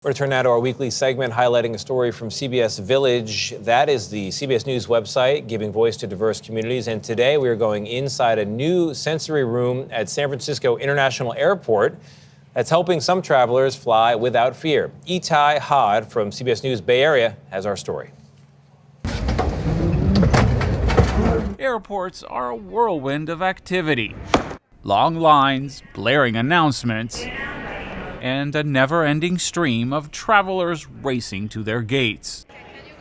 We're going to turn now to our weekly segment highlighting a story from CBS Village. That is the CBS News website giving voice to diverse communities. And today we are going inside a new sensory room at San Francisco International Airport that's helping some travelers fly without fear. Itay Hod from CBS News Bay Area has our story. Airports are a whirlwind of activity. Long lines, blaring announcements, and a never-ending stream of travelers racing to their gates.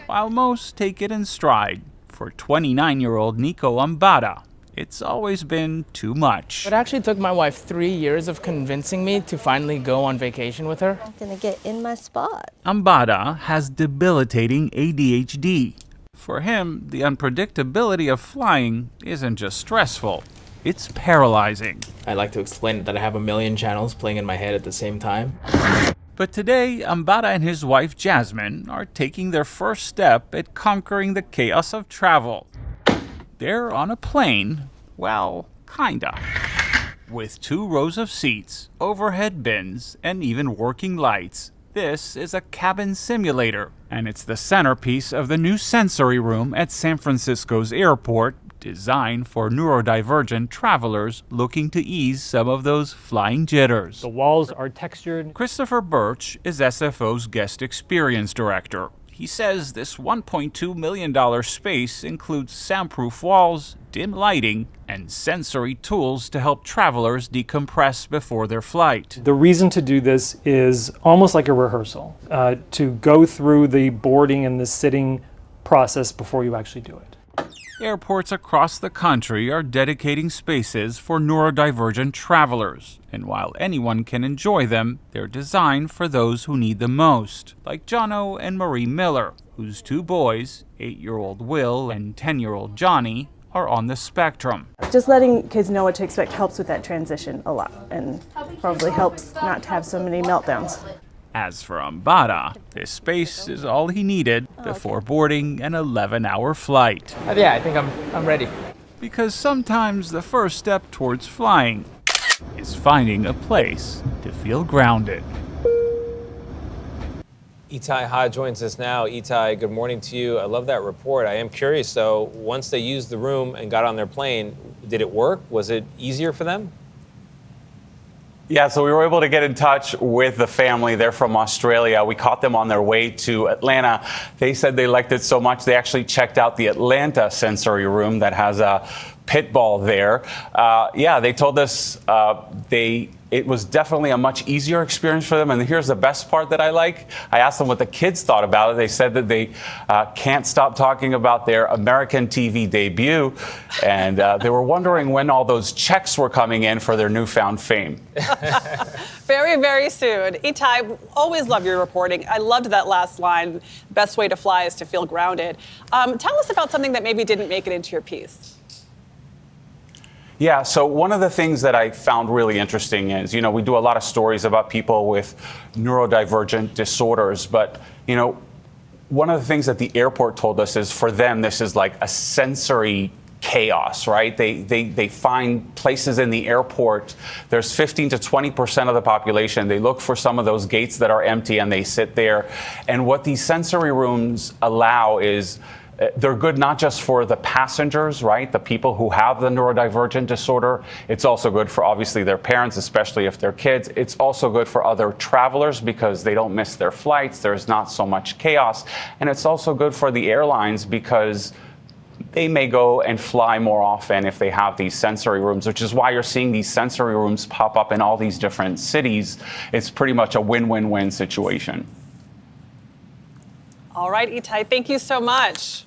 While most take it in stride, for 29-year-old Nico Ambada, it's always been too much. It actually took my wife 3 years of convincing me to finally go on vacation with her. I'm gonna get in my spot. Ambada has debilitating ADHD. For him, the unpredictability of flying isn't just stressful, it's paralyzing. I like to explain that I have a million channels playing in my head at the same time. But today, Ambada and his wife Jasmine are taking their first step at conquering the chaos of travel. They're on a plane, well, kinda. With 2 rows of seats, overhead bins, and even working lights. This is a cabin simulator, and it's the centerpiece of the new sensory room at San Francisco's airport, designed for neurodivergent travelers looking to ease some of those flying jitters. The walls are textured. Christopher Birch is SFO's guest experience director. He says this $1.2 million space includes soundproof walls, dim lighting, and sensory tools to help travelers decompress before their flight. The reason to do this is almost like a rehearsal, to go through the boarding and the sitting process before you actually do it. Airports across the country are dedicating spaces for neurodivergent travelers, and while anyone can enjoy them, they're designed for those who need them most, like Jono and Marie Miller, whose 2 boys, 8-year-old Will and 10-year-old Johnny, are on the spectrum. Just letting kids know what to expect helps with that transition a lot, and probably helps not to have so many meltdowns. As for Ambada, this space is all he needed before boarding an 11-hour flight. Yeah, I think I'm ready. Because sometimes the first step towards flying is finding a place to feel grounded. Itay Hod joins us now. Itay, good morning to you. I love that report. I am curious, though, once they used the room and got on their plane, did it work? Was it easier for them? Yeah, so we were able to get in touch with the family. They're from Australia. We caught them on their way to Atlanta. They said they liked it so much they actually checked out the Atlanta sensory room that has a pit ball there. Yeah, they told us it was definitely a much easier experience for them. And here's the best part that I like. I asked them what the kids thought about it. They said that they can't stop talking about their American TV debut. And they were wondering when all those checks were coming in for their newfound fame. Very, very soon. Itay, always love your reporting. I loved that last line, best way to fly is to feel grounded. Tell us about something that maybe didn't make it into your piece. Yeah, so one of the things that I found really interesting is, we do a lot of stories about people with neurodivergent disorders, but, one of the things that the airport told us is for them, this is like a sensory chaos, right? They find places in the airport, there's 15 to 20% of the population. They look for some of those gates that are empty and they sit there. And what these sensory rooms allow is they're good not just for the passengers, right? The people who have the neurodivergent disorder. It's also good for obviously their parents, especially if they're kids. It's also good for other travelers because they don't miss their flights. There's not so much chaos. And it's also good for the airlines because they may go and fly more often if they have these sensory rooms, which is why you're seeing these sensory rooms pop up in all these different cities. It's pretty much a win-win-win situation. All right, Itay, thank you so much.